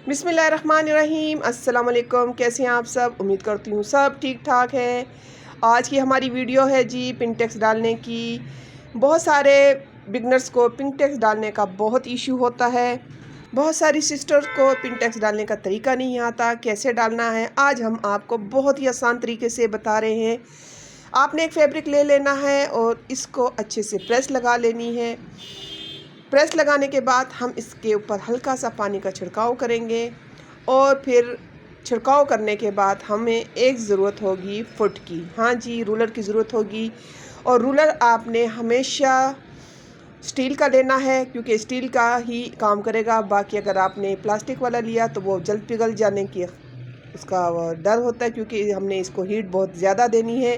बिस्मिल्लाहिर्रहमानिर्रहीम। अस्सलाम वालेकुम। कैसे हैं आप सब? उम्मीद करती हूँ सब ठीक ठाक हैं। आज की हमारी वीडियो है जी पिनटेक्स डालने की। बहुत सारे बिगनर्स को पिनटेक्स डालने का बहुत इशू होता है। बहुत सारी सिस्टर्स को पिनटेक्स डालने का तरीका नहीं आता, कैसे डालना है। आज हम आपको बहुत ही आसान तरीके से बता रहे हैं। आपने एक फैब्रिक ले लेना है और इसको अच्छे से प्रेस लगा लेनी है। प्रेस लगाने के बाद हम इसके ऊपर हल्का सा पानी का छिड़काव करेंगे और फिर छिड़काव करने के बाद हमें एक ज़रूरत होगी फुट की। हाँ जी, रूलर की ज़रूरत होगी। और रूलर आपने हमेशा स्टील का लेना है क्योंकि स्टील का ही काम करेगा। बाकी अगर आपने प्लास्टिक वाला लिया तो वो जल्द पिघल जाने की उसका डर होता है क्योंकि हमने इसको हीट बहुत ज़्यादा देनी है।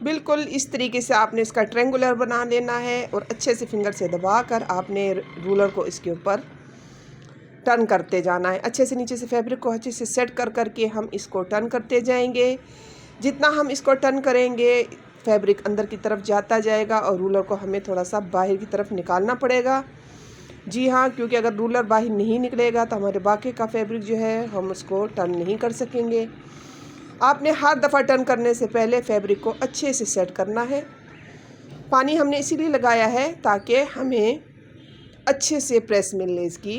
बिल्कुल इस तरीके से आपने इसका ट्रायंगुलर बना लेना है और अच्छे से फिंगर से दबाकर आपने रूलर को इसके ऊपर टर्न करते जाना है। अच्छे से नीचे से फैब्रिक को अच्छे से सेट कर करके हम इसको टर्न करते जाएंगे। जितना हम इसको टर्न करेंगे फैब्रिक अंदर की तरफ जाता जाएगा और रूलर को हमें थोड़ा सा बाहर की तरफ निकालना पड़ेगा। जी हाँ, क्योंकि अगर रूलर बाहर नहीं निकलेगा तो हमारे बाकी का फैब्रिक जो है हम उसको टर्न नहीं कर सकेंगे। आपने हर दफ़ा टर्न करने से पहले फैब्रिक को अच्छे से सेट करना है। पानी हमने इसीलिए लगाया है ताकि हमें अच्छे से प्रेस मिले इसकी।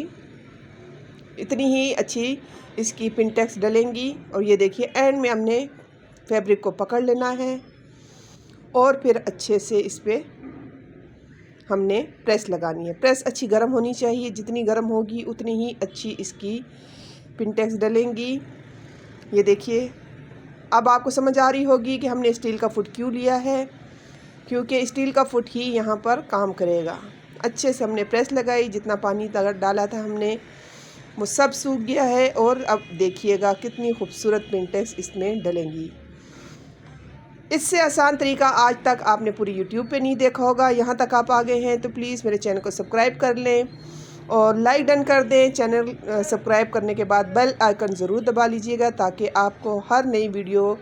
इतनी ही अच्छी इसकी पिनटेक्स डलेंगी। और ये देखिए एंड में हमने फैब्रिक को पकड़ लेना है और फिर अच्छे से इस पर हमने प्रेस लगानी है। प्रेस अच्छी गर्म होनी चाहिए, जितनी गर्म होगी उतनी ही अच्छी इसकी पिनटेक्स डलेंगी। ये देखिए अब आपको समझ आ रही होगी कि हमने स्टील का फुट क्यों लिया है, क्योंकि स्टील का फुट ही यहाँ पर काम करेगा। अच्छे से हमने प्रेस लगाई, जितना पानी डाला था हमने वो सब सूख गया है। और अब देखिएगा कितनी खूबसूरत पिनटेक्स इसमें डलेंगी। इससे आसान तरीका आज तक आपने पूरी यूट्यूब पे नहीं देखा होगा। यहाँ तक आप आ गए हैं तो प्लीज़ मेरे चैनल को सब्सक्राइब कर लें और लाइक डन कर दें। चैनल सब्सक्राइब करने के बाद बेल आइकन ज़रूर दबा लीजिएगा ताकि आपको हर नई वीडियो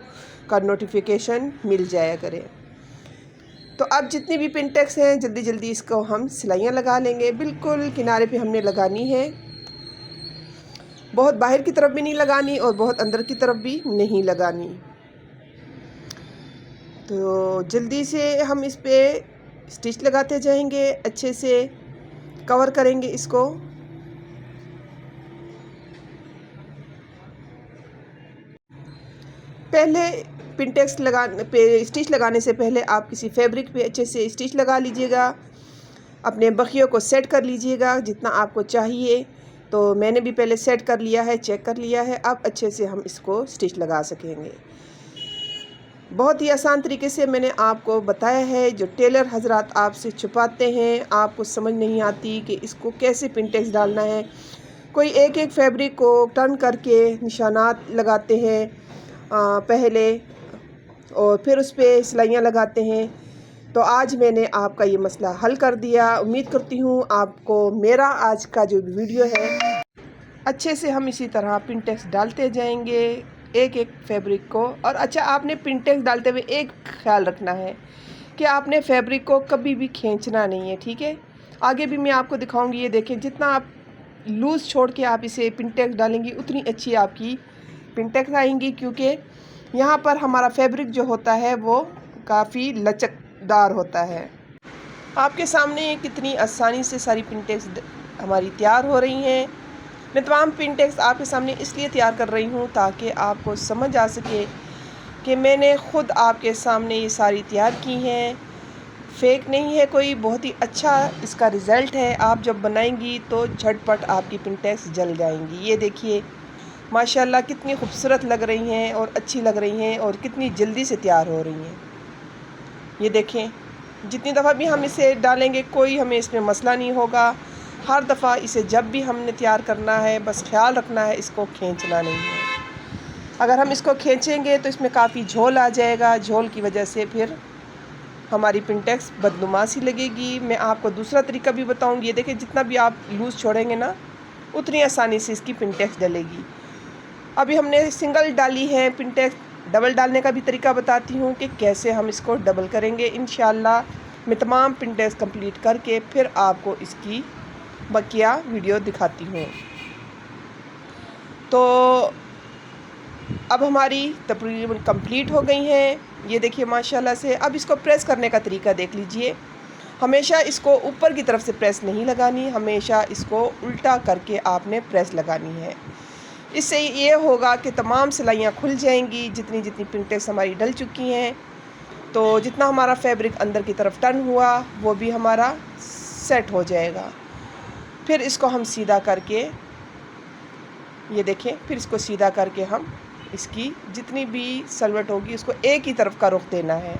का नोटिफिकेशन मिल जाया करे। तो अब जितनी भी पिनटेक्स हैं जल्दी जल्दी इसको हम सिलाइयाँ लगा लेंगे। बिल्कुल किनारे पे हमने लगानी है, बहुत बाहर की तरफ भी नहीं लगानी और बहुत अंदर की तरफ भी नहीं लगानी। तो जल्दी से हम इस पर स्टिच लगाते जाएंगे, अच्छे से कवर करेंगे इसको। पहले पिनटेक्स स्टिच लगाने से पहले आप किसी फैब्रिक पे अच्छे से स्टिच लगा लीजिएगा। अपने बखियों को सेट कर लीजिएगा जितना आपको चाहिए। तो मैंने भी पहले सेट कर लिया है, चेक कर लिया है। अब अच्छे से हम इसको स्टिच लगा सकेंगे। बहुत ही आसान तरीके से मैंने आपको बताया है। जो टेलर हजरात आपसे छुपाते हैं, आपको समझ नहीं आती कि इसको कैसे पिनटेक्स डालना है। कोई एक एक फैब्रिक को टर्न करके निशानात लगाते हैं पहले और फिर उस पर सिलाइयाँ लगाते हैं। तो आज मैंने आपका ये मसला हल कर दिया। उम्मीद करती हूँ आपको मेरा आज का जो वीडियो है अच्छे से हम इसी तरह पिनटेक्स डालते जाएंगे एक एक फैब्रिक को। और अच्छा, आपने पिनटेक्स डालते हुए एक ख्याल रखना है कि आपने फैब्रिक को कभी भी खींचना नहीं है, ठीक है। आगे भी मैं आपको दिखाऊंगी। ये देखें, जितना आप लूज़ छोड़ के आप इसे पिनटेक्स डालेंगी उतनी अच्छी आपकी पिनटेक्स आएंगी, क्योंकि यहाँ पर हमारा फैब्रिक जो होता है वो काफ़ी लचकदार होता है। आपके सामने कितनी आसानी से सारी पिनटेक्स हमारी तैयार हो रही हैं। मैं तमाम पिनटेक्स आपके सामने इसलिए तैयार कर रही हूँ ताकि आपको समझ आ सके कि मैंने ख़ुद आपके सामने ये सारी तैयार की हैं, फेक नहीं है कोई। बहुत ही अच्छा इसका रिज़ल्ट है। आप जब बनाएंगी तो झटपट आपकी पिनटेक्स जल जाएंगी। ये देखिए माशाल्लाह कितनी खूबसूरत लग रही हैं और अच्छी लग रही हैं और कितनी जल्दी से तैयार हो रही हैं। ये देखें, जितनी दफ़ा भी हम इसे डालेंगे कोई हमें इसमें मसला नहीं होगा। हर दफ़ा इसे जब भी हमने तैयार करना है बस ख्याल रखना है इसको खींचना नहीं है। अगर हम इसको खींचेंगे तो इसमें काफ़ी झोल आ जाएगा। झोल की वजह से फिर हमारी पिनटेक्स बदनुमा सी लगेगी। मैं आपको दूसरा तरीका भी बताऊंगी। ये देखिए, जितना भी आप लूज़ छोड़ेंगे ना उतनी आसानी से इसकी पिनटेक्स डलेगी। अभी हमने सिंगल डाली है पिनटेक्स, डबल डालने का भी तरीका बताती हूँ कि कैसे हम इसको डबल करेंगे। इंशाल्लाह मैं तमाम पिनटेक्स कंप्लीट करके फिर आपको इसकी बकिया वीडियो दिखाती हूँ। तो अब हमारी तकरीबन कंप्लीट हो गई हैं। ये देखिए माशाल्लाह से। अब इसको प्रेस करने का तरीका देख लीजिए। हमेशा इसको ऊपर की तरफ से प्रेस नहीं लगानी, हमेशा इसको उल्टा करके आपने प्रेस लगानी है। इससे ये होगा कि तमाम सिलाइयाँ खुल जाएंगी, जितनी जितनी पिंटेक्स हमारी डल चुकी हैं। तो जितना हमारा फैब्रिक अंदर की तरफ टर्न हुआ वो भी हमारा सेट हो जाएगा। फिर इसको हम सीधा करके, ये देखें, फिर इसको सीधा करके हम इसकी जितनी भी सलवट होगी उसको एक ही तरफ का रुख देना है।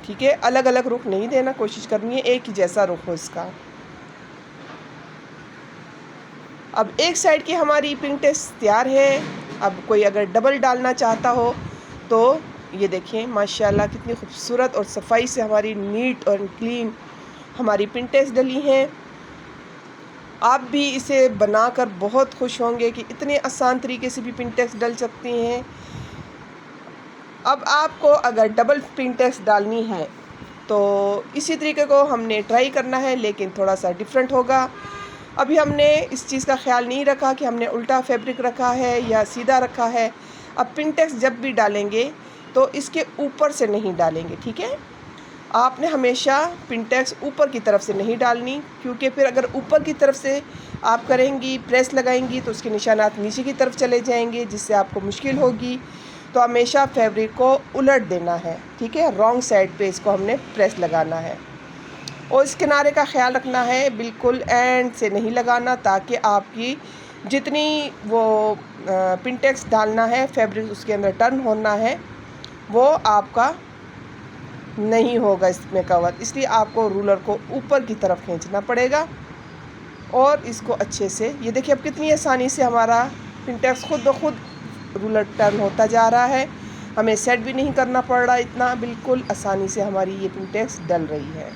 ठीक है, अलग अलग रुख नहीं देना, कोशिश करनी है एक ही जैसा रुख हो इसका। अब एक साइड की हमारी पिंटेक्स तैयार है। अब कोई अगर डबल डालना चाहता हो तो ये देखें माशाल्लाह कितनी खूबसूरत और सफाई से हमारी नीट और क्लीन हमारी पिंटेक्स डली हैं। आप भी इसे बनाकर बहुत खुश होंगे कि इतने आसान तरीके से भी पिंटेक्स डल सकती हैं। अब आपको अगर डबल पिंटेक्स डालनी है तो इसी तरीके को हमने ट्राई करना है, लेकिन थोड़ा सा डिफरेंट होगा। अभी हमने इस चीज़ का ख्याल नहीं रखा कि हमने उल्टा फैब्रिक रखा है या सीधा रखा है। अब पिंटेक्स जब भी डालेंगे तो इसके ऊपर से नहीं डालेंगे। ठीक है, आपने हमेशा पिंटेक्स ऊपर की तरफ से नहीं डालनी, क्योंकि फिर अगर ऊपर की तरफ से आप करेंगी, प्रेस लगाएंगी, तो उसके निशानात नीचे की तरफ चले जाएंगे, जिससे आपको मुश्किल होगी। तो हमेशा फैब्रिक को उलट देना है। ठीक है, रॉन्ग साइड पे इसको हमने प्रेस लगाना है। और इस किनारे का ख्याल रखना है, बिल्कुल एंड से नहीं लगाना, ताकि आपकी जितनी वो पिंटेक्स डालना है, फैब्रिक उसके अंदर टर्न होना है, वो आपका नहीं होगा इसमें कवर। इसलिए आपको रूलर को ऊपर की तरफ खींचना पड़ेगा और इसको अच्छे से, ये देखिए अब कितनी आसानी से हमारा पिंटेक्स खुद ब खुद रूलर टर्न होता जा रहा है। हमें सेट भी नहीं करना पड़ रहा, इतना बिल्कुल आसानी से हमारी ये पिंटेक्स डल रही है।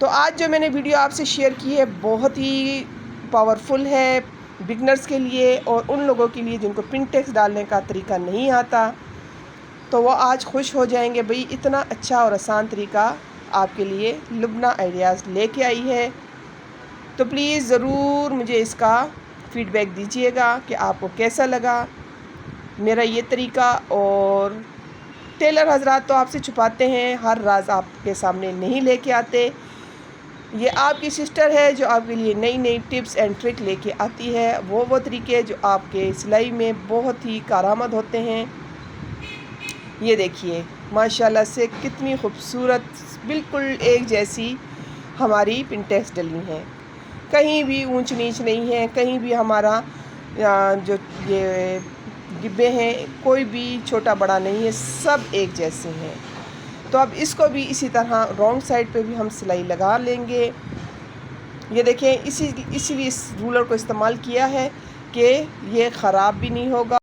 तो आज जो मैंने वीडियो आपसे शेयर की है बहुत ही पावरफुल है बिगनर्स के लिए और उन लोगों के लिए जिनको पिंटेक्स डालने का तरीका नहीं आता। तो वो आज खुश हो जाएंगे, भाई इतना अच्छा और आसान तरीका आपके लिए लुबना आइडियाज़ लेके आई है। तो प्लीज़ ज़रूर मुझे इसका फ़ीडबैक दीजिएगा कि आपको कैसा लगा मेरा ये तरीका। और टेलर हजरात तो आपसे छुपाते हैं, हर राज आपके सामने नहीं लेके आते। ये आपकी सिस्टर है जो आपके लिए नई नई टिप्स एंड ट्रिक लेके आती है, वो तरीके जो आपके सिलाई में बहुत ही कारआमद होते हैं। ये देखिए माशाल्लाह से कितनी खूबसूरत बिल्कुल एक जैसी हमारी पिंटेक्स डली हैं, कहीं भी ऊंच नीच नहीं है, कहीं भी हमारा जो ये डिब्बे हैं कोई भी छोटा बड़ा नहीं है, सब एक जैसे हैं। तो अब इसको भी इसी तरह रॉन्ग साइड पे भी हम सिलाई लगा लेंगे। ये देखें इसीलिए इस रूलर को इस्तेमाल किया है कि ये ख़राब भी नहीं होगा।